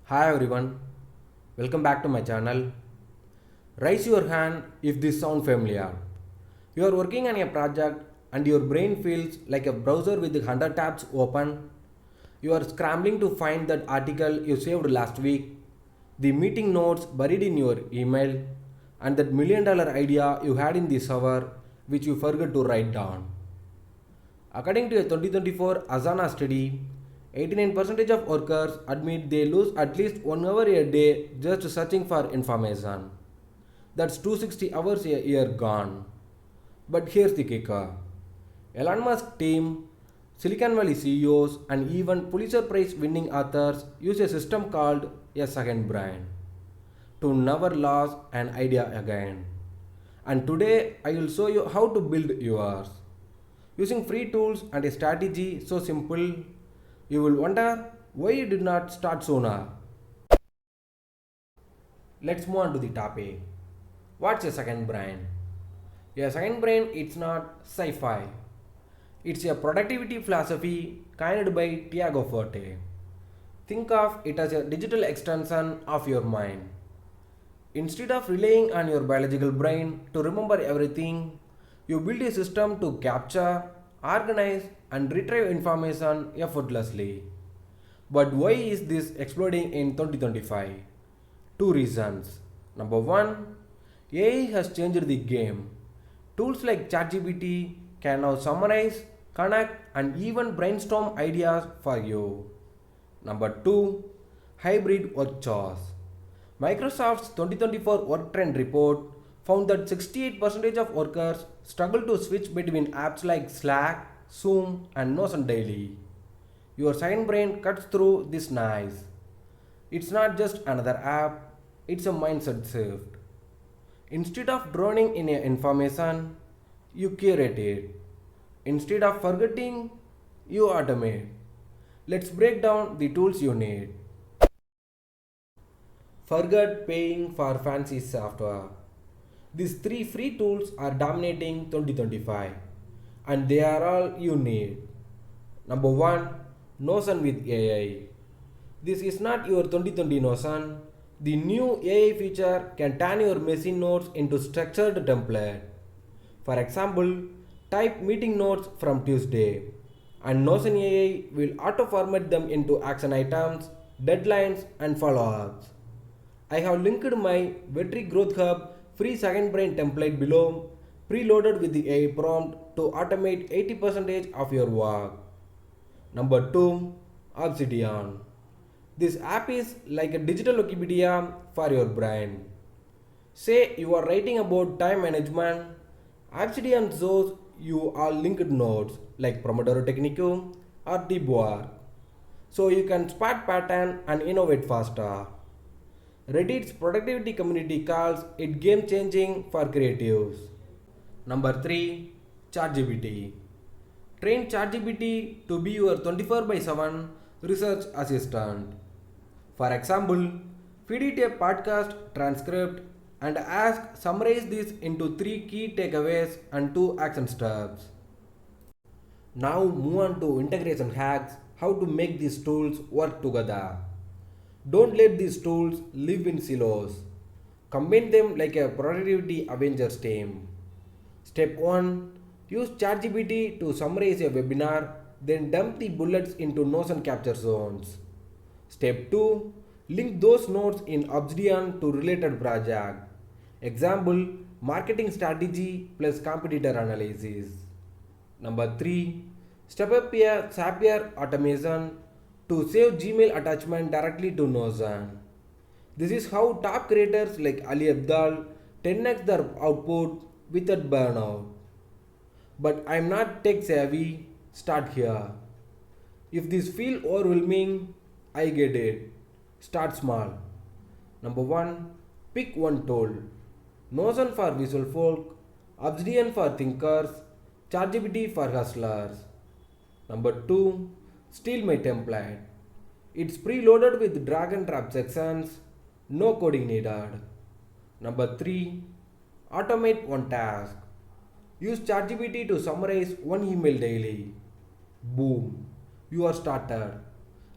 Hi everyone, welcome back to my channel. Raise your hand if this sounds familiar. You are working on a project and your brain feels like a browser with 100 tabs open. You are scrambling to find that article you saved last week, the meeting notes buried in your email, and that $1 million idea you had in this hour which you forgot to write down. According to a 2024 Asana study, 89% of workers admit they lose at least 1 hour a day just searching for information. That's 260 hours a year gone. But here's the kicker. Elon Musk team, Silicon Valley CEOs, and even Pulitzer Prize winning authors use a system called a second brain to never lose an idea again. And today I will show you how to build yours. Using free tools and a strategy so simple, you will wonder why you did not start sooner. Let's move on to the topic. What's a second brain? A second brain it's not sci-fi. It's a productivity philosophy coined by Tiago Forte. Think of it as a digital extension of your mind. Instead of relying on your biological brain to remember everything, you build a system to capture, organize, and retrieve information effortlessly. But why is this exploding in 2025? Two reasons. Number one, AI has changed the game. Tools like ChatGPT can now summarize, connect, and even brainstorm ideas for you. Number two, hybrid work chores. Microsoft's 2024 Work Trend Report found that 68% of workers struggle to switch between apps like Slack, Zoom, and Notion daily. Your second brain cuts through this noise. It's not just another app, it's a mindset shift. Instead of drowning in information, you curate it. Instead of forgetting, you automate. Let's break down the tools you need. Forget paying for fancy software. These three free tools are dominating 2025 and they are all you need. Number 1, Notion with AI. This is not your 2020 Notion. The new AI feature can turn your messy notes into structured template. For example, type meeting notes from Tuesday and Notion AI will auto format them into action items, deadlines and follow-ups. I have linked my VetriGrowthHub free second brain template below, preloaded with the AI prompt to automate 80% of your work. Number 2, Obsidian. This app is like a digital Wikipedia for your brain. Say you are writing about time management, Obsidian shows you all linked nodes like Pomodoro Technique or deep work. So you can spot pattern and innovate faster. Reddit's productivity community calls it game changing for creatives. Number 3, ChatGPT. Train ChatGPT to be your 24 by 7 research assistant. For example, feed it a podcast transcript and ask summarize this into 3 key takeaways and 2 action steps. Now move on to integration hacks, how to make these tools work together. Don't let these tools live in silos. Combine them like a productivity Avengers team. Step 1, use ChatGPT to summarize a webinar, then dump the bullets into Notion capture zones. Step 2, link those notes in Obsidian to related project. Example, marketing strategy plus competitor analysis. Number 3, step up a Zapier automation to save Gmail attachment directly to Notion. This is how top creators like Ali Abdal 10x their output without burnout. But I'm not tech savvy, start here. If this feel overwhelming, I get it. Start small. Number 1, pick one tool. Notion for visual folk, Obsidian for thinkers, ChatGPT for hustlers. Number 2, steal my template. It's preloaded with drag and drop sections, no coding needed. Number 3, automate one task. Use ChatGPT to summarize one email daily. Boom, you are started.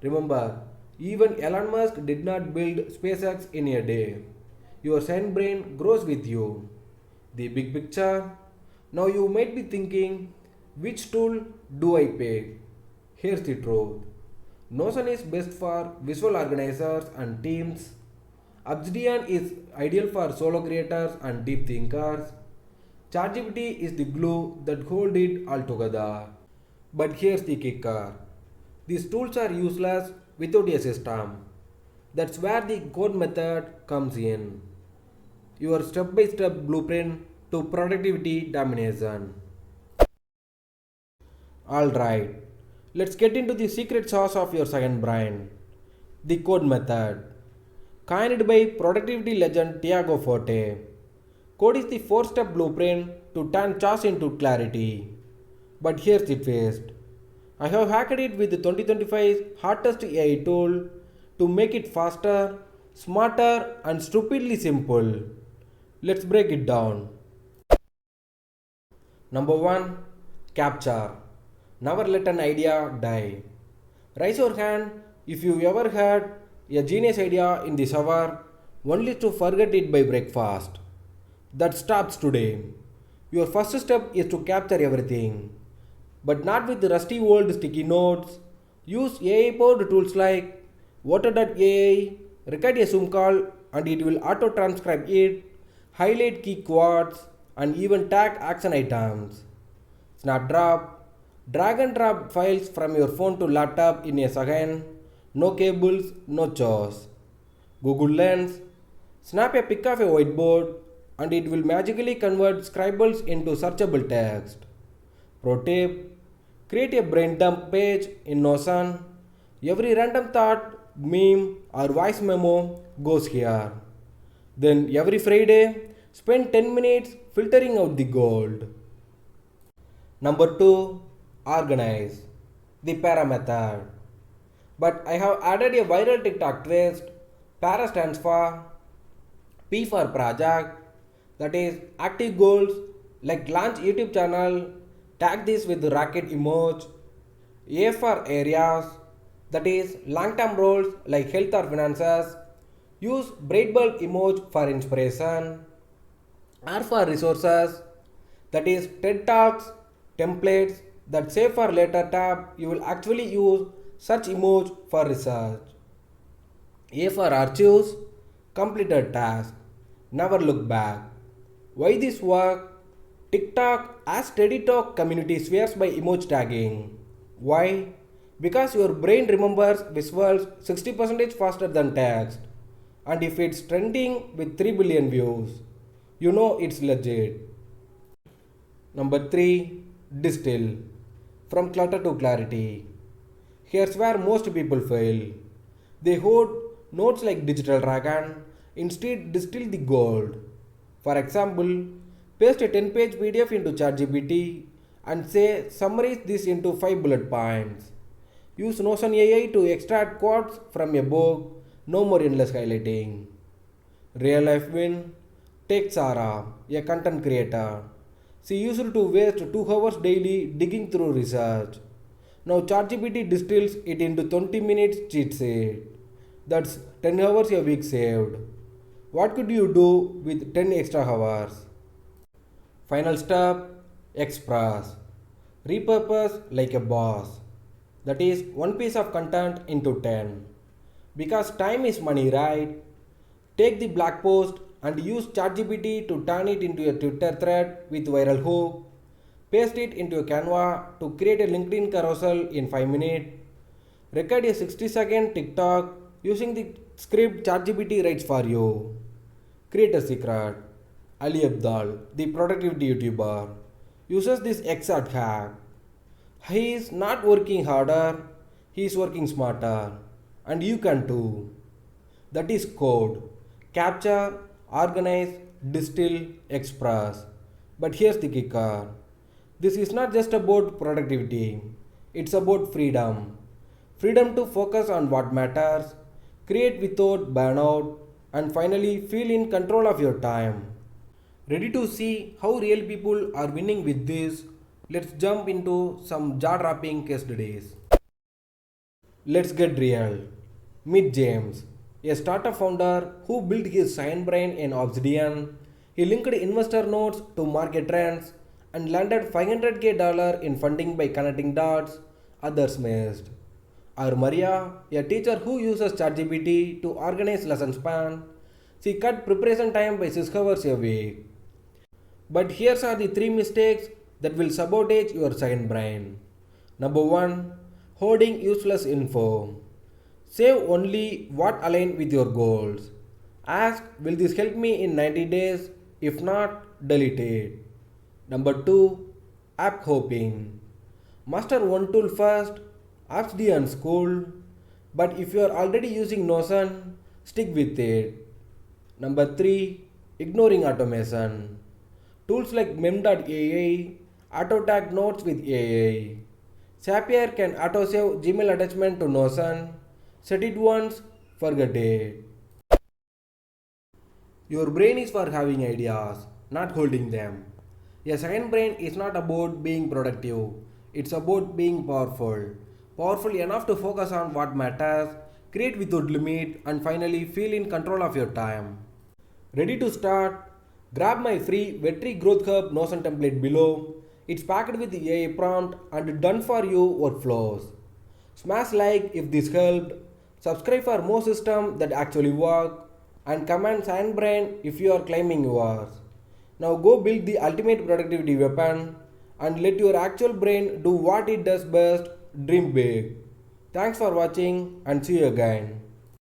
Remember, Even Elon Musk did not build SpaceX in a day. Your second brain grows with you. The big picture. Now you might be thinking, which tool do I pick? Here's the truth. Notion is best for visual organizers and teams. Obsidian is ideal for solo creators and deep thinkers. ChatGPT is the glue that holds it all together. But here's the kicker. These tools are useless without a system. That's where the code method comes in. Your step by step blueprint to productivity domination. Alright, let's get into the secret sauce of your second brain. The code method. Coined by productivity legend Tiago Forte. Code is the 4-step blueprint to turn chaos into clarity. But here's the twist. I have hacked it with the 2025's hottest AI tool to make it faster, smarter, and stupidly simple. Let's break it down. Number 1. Capture. Never let an idea die. Raise your hand if you ever had a genius idea in the shower only to forget it by breakfast. That stops today. Your first step is to capture everything. But not with the rusty old sticky notes. Use AI-powered tools like Water.ai, record a Zoom call and it will auto-transcribe it, highlight key keywords and even tag action items. Snapdrop. Drag and drop files from your phone to laptop in a second. No cables, no chores. Google Lens. Snap a pic of a whiteboard and it will magically convert scribbles into searchable text. Pro tip. Create a brain dump page in Notion. Every random thought, meme or voice memo goes here. Then every Friday, spend 10 minutes filtering out the gold. Number 2. Organize. The para method. But I have added a viral TikTok twist. Para stands for P for project, that is active goals like launch YouTube channel, tag this with the rocket emoji. A for areas, that is long term goals like health or finances, use bright bulb emoji for inspiration. R for resources, that is TED Talks, templates that save for later tab, you will actually use such emoji for research. A for archives, completed task, never look back. Why this work? TikTok as Steady Talk community swears by emoji tagging. Why? Because your brain remembers visuals 60% faster than text. And if it's trending with 3 billion views, you know it's legit. Number 3. Distill. From clutter to clarity. Here's where most people fail. They hoard notes like digital dragon, instead distill the gold. For example, paste a 10-page PDF into ChatGPT and say summarize this into 5 bullet points. Use Notion AI to extract quotes from a book, no more endless highlighting. Real life win. Take Sarah, a content creator. She used to waste 2 hours daily digging through research. Now ChatGPT distills it into 20 minutes cheat sheet. That's 10 hours a week saved. What could you do with 10 extra hours? Final step, express. Repurpose like a boss. That is one piece of content into 10. Because time is money, right? Take the blog post and use ChatGPT to turn it into a Twitter thread with viral hook. Paste it into a Canva to create a LinkedIn carousel in 5 minutes. Record a 60-second TikTok using the script ChatGPT writes for you. Create a secret. Ali Abdal, the productivity YouTuber, uses this exact hack. He is not working harder, he is working smarter. And you can too. That is code. Capture, organize, distill, express. But here's the kicker. This is not just about productivity. It's about freedom. Freedom to focus on what matters, create without burnout, and finally feel in control of your time. Ready to see how real people are winning with this? Let's jump into some jaw-dropping case studies. Let's get real. Meet James, a startup founder who built his Second Brain in Obsidian. He linked investor notes to market trends and landed $500K in funding by connecting dots others missed. Or Maria, a teacher who uses ChatGPT to organize lesson span. She cut preparation time by 6 hours a week. But here are the 3 mistakes that will sabotage your second brain. Number 1. Hoarding useless info. Save only what aligns with your goals. Ask, will this help me in 90 days? If not, delete it. Number 2. App hopping. Master one tool first, Obsidian school, but if you are already using Notion, stick with it. Number 3. Ignoring automation. Tools like mem.ai auto-tag notes with AI. Zapier can auto-save Gmail attachment to Notion. Set it once, forget it. Your brain is for having ideas, not holding them. A second brain is not about being productive, it's about being powerful. Powerful enough to focus on what matters, create without limit, and finally feel in control of your time. Ready to start? Grab my free VetriGrowthHub Notion template below. It's packed with the AI prompt and done for you workflows. Smash like if this helped, subscribe for more systems that actually work, and comment Second Brain if you are claiming yours. Now go build the ultimate productivity weapon and let your actual brain do what it does best, dream big. Thanks for watching and see you again.